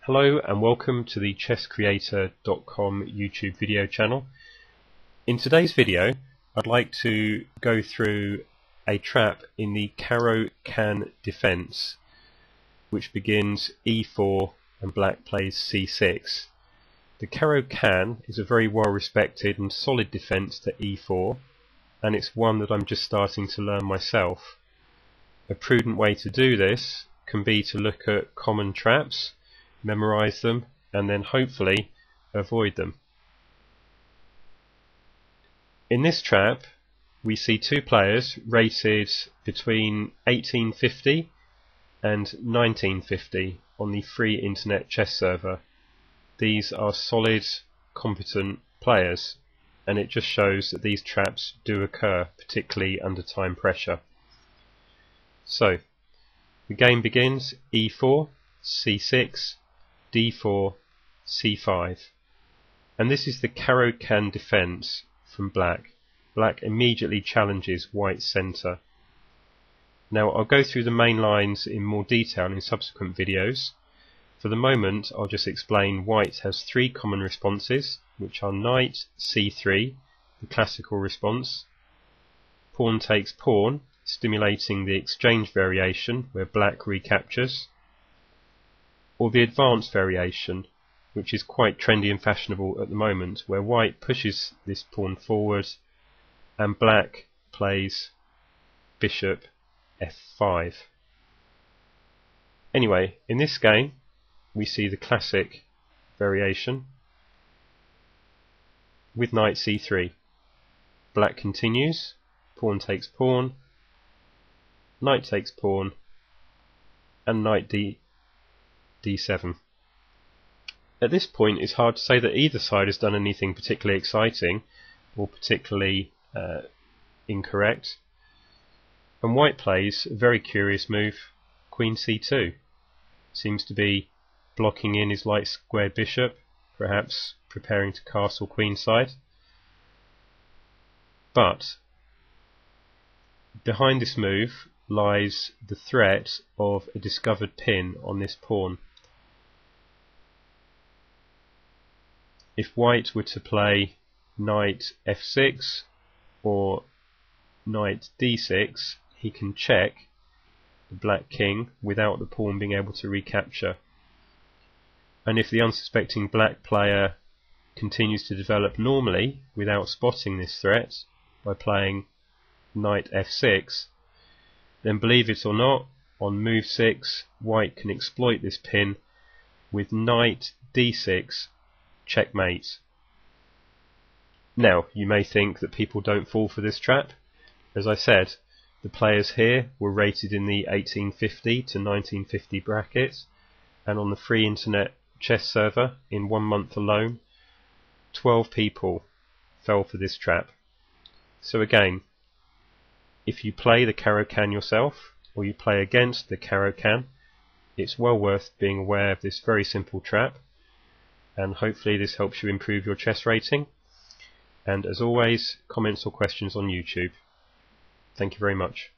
Hello and welcome to the chesscreator.com YouTube video channel. In today's video I'd like to go through a trap in the Caro Kann defense which begins e4 and black plays c6. The Caro Kann is a very well respected and solid defense to e4, and it's one that I'm just starting to learn myself. A prudent way to do this can be to look at common traps, memorize them, and then hopefully avoid them. In this trap we see two players rated between 1850 and 1950 on the free internet chess server. These are solid, competent players, and it just shows that these traps do occur, particularly under time pressure. So the game begins e4, c6, d4, c5, and this is the Caro Kann defense from black. Black immediately challenges white's centre. Now I'll go through the main lines in more detail in subsequent videos. For the moment I'll just explain white has three common responses, which are knight c3, the classical response, pawn takes pawn, stimulating the exchange variation where black recaptures, or the advanced variation, which is quite trendy and fashionable at the moment, where white pushes this pawn forward and black plays bishop f5. Anyway, in this game we see the classic variation with knight c3. Black continues, pawn takes pawn, knight takes pawn, and knight d7. At this point it's hard to say that either side has done anything particularly exciting or particularly incorrect, and white plays a very curious move, queen c2. Seems to be blocking in his light squared bishop, perhaps preparing to castle queenside. But behind this move lies the threat of a discovered pin on this pawn. If white were to play knight f6 or knight d6, he can check the black king without the pawn being able to recapture. And if the unsuspecting black player continues to develop normally without spotting this threat by playing knight f6, then believe it or not, on move 6 white can exploit this pin with knight d6 checkmate. Now you may think that people don't fall for this trap. As I said, the players here were rated in the 1850 to 1950 bracket, and on the free internet chess server in 1 month alone 12 people fell for this trap. So again, if you play the Caro Kann yourself or you play against the Caro Kann, it's well worth being aware of this very simple trap, and hopefully this helps you improve your chess rating. And as always, comments or questions on YouTube. Thank you very much.